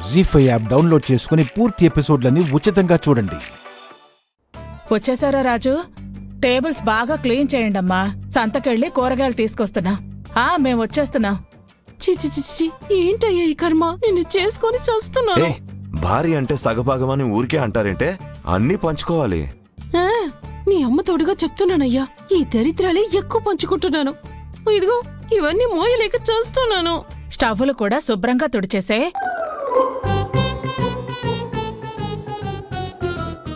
జీ5 app download చేసుకుని పూర్తి ఎపిసోడ్లని ఉచితంగా చూడండి. వచ్చేసారా రాజు? టేబుల్స్ బాగా క్లీన్ చేయండమ్మా. సంతకెళ్ళి కూరగాయలు తీసుకొస్తున్నా. మేం వచ్చేస్తున్నాం. చిచి ఏంటయ్యా ఈ కర్మ, నిన్ను చేసుకొని చూస్తున్నాను. భార్య అంటే సగభాగమని ఊరికే అంటారంటే అన్నీ పంచుకోవాలి. నీ అమ్మ తోడుగా చెప్తున్నానయ్యా, ఈ దరిద్రాలే ఎక్కువ పంచుకుంటున్నాను. ఇదిగో ఇవన్నీ మోయలేక చూస్తున్నాను. స్టవ్లు కూడా శుభ్రంగా తుడిచేసే.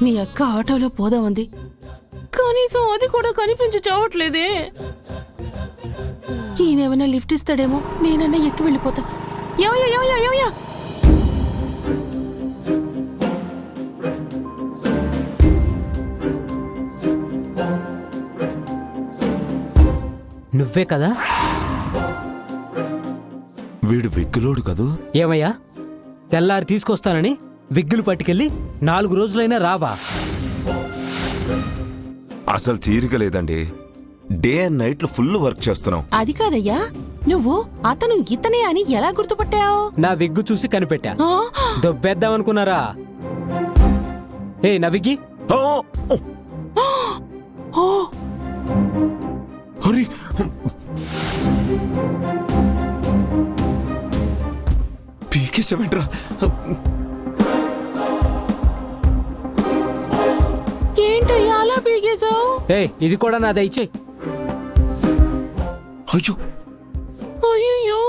మీ అక్క ఆటోలో పోదామంది, కనీసం అది కూడా కనిపించి చావట్లేదే. ఈయనేమైనా లిఫ్ట్ ఇస్తాడేమో, నేనన్నా ఎక్కి వెళ్ళిపోతా. ఏమయ్యా నువ్వే కదా? వీడు విగ్గులోడు కదూ. ఏమయ్యా, తెల్లారి తీసుకొస్తానని విగ్గులు పట్టుకెళ్ళి 4 రోజులైనా రావా? అసలు తీరిక లేదండి. డే అండ్ నైట్లు ఫుల్ వర్క్ చేస్తున్నాం. అది కాదయ్యా, నువ్వు అతను ఇతనే అని ఎలా గుర్తుపట్టావు? నా విగ్గు చూసి కనిపెట్టా. దొబ్బేద్దామనుకున్నారా? నా విగ్గి హరి, పీకేసేవేంట్రా? ఏంటయ్యా అలా పీకేశావు? ఇది కూడా నాదే, ఇచ్చేయ్. అయ్యో, అయ్యో,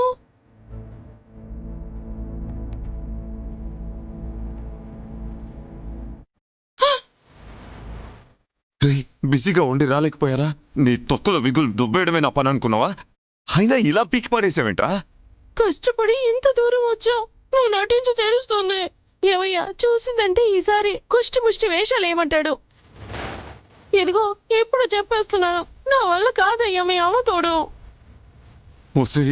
బిజీగా ఉండి రాలేకపోయారా? నీ తొత్తుల విగులు దుబ్బేయడమే నా పని అనుకున్నావా? అయినా ఇలా పీకి పడేసావేంట్రా? కష్టపడి ఇంత దూరం వచ్చావు, నువ్వు నటించి తెలుస్తుంది. ఏమయ్యా, చూసిందంటే ఈసారి కుష్టి ముష్టి వేషాలు ఏమంటాడు? ఇదిగో ఎప్పుడు చెప్పేస్తున్నాను, నా వల్ల కాదయ్యా మీ అమ్మ తోడు. ముసి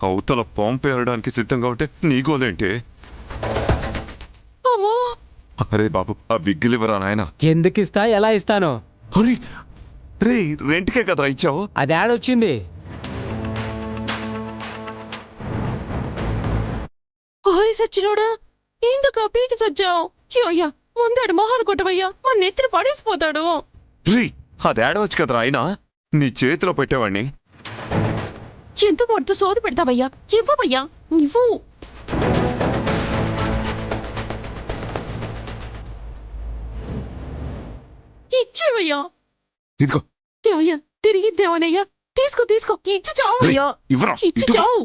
అవతల పంపేయడానికి సిద్ధంగా ఉంటే నీ గోలేంటి? అమ్మో, అరే బాబు, ఆ బిగ్గిలివరా నాయన. ఎందుకు ఇస్తా, ఎలా ఇస్తాను? హరి, రే రెంట్కే కదరా ఇచ్చావు? అది యాడొచ్చింది? ఓయ్ సచ్చినోడా, ఎందుకు పీకి చచ్చావు? అయ్యా, ముందాడు మొహాలు కొట్టవయ్యా, మన నెత్తిన పడేసిపోతాడు. రీ, అది ఏడవచ్చు కదరా ఆయన. నీ చేతిలో పెట్టేవాడిని. ఎంత పడుతూ సోది పెడతావయ్యా? ఇవ్వవయ్యా, ఇవ్వు. ఇచ్చేవయ్యా. ఇదిగో ఏమయ్యా, తిరిగిద్దేమనయ్యా? తీసుకో ఇచ్చి చావయ్యా, ఇవ్వరా, ఇచ్చి చావు.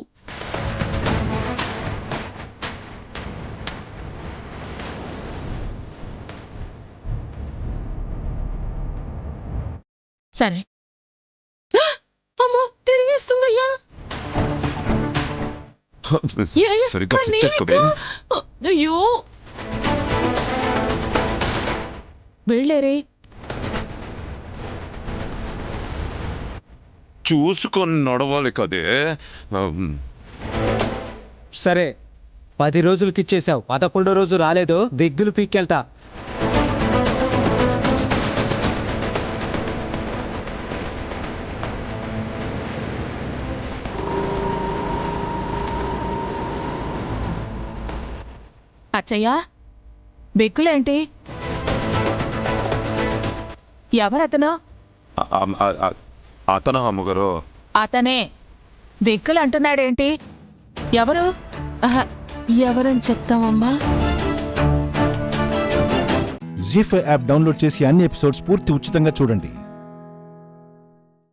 సరే. అమ్మో, తిరిగిస్తుందయ్యా. సరిగ్గా సెట్ చేసుకోబే. అయ్యో, వెళ్ళేరే. చూసుకొని నడవాలి కదే. సరే, 10 రోజులకి ఇచ్చేసావు, 11వ రోజు రాలేదు, విగ్గులు పీక్కెళ్తా. అచ్చయ్యా, బిగ్గులేంటి? ఎవరతను? అతను అమ్మగారు. అతనే బిగ్గులు అంటున్నాడేంటి? ఎవరు? ఎవరని చెప్తామమ్మా? జీ5 యాప్ డౌన్లోడ్ చేసి అన్ని ఎపిసోడ్స్ పూర్తి ఉచితంగా చూడండి.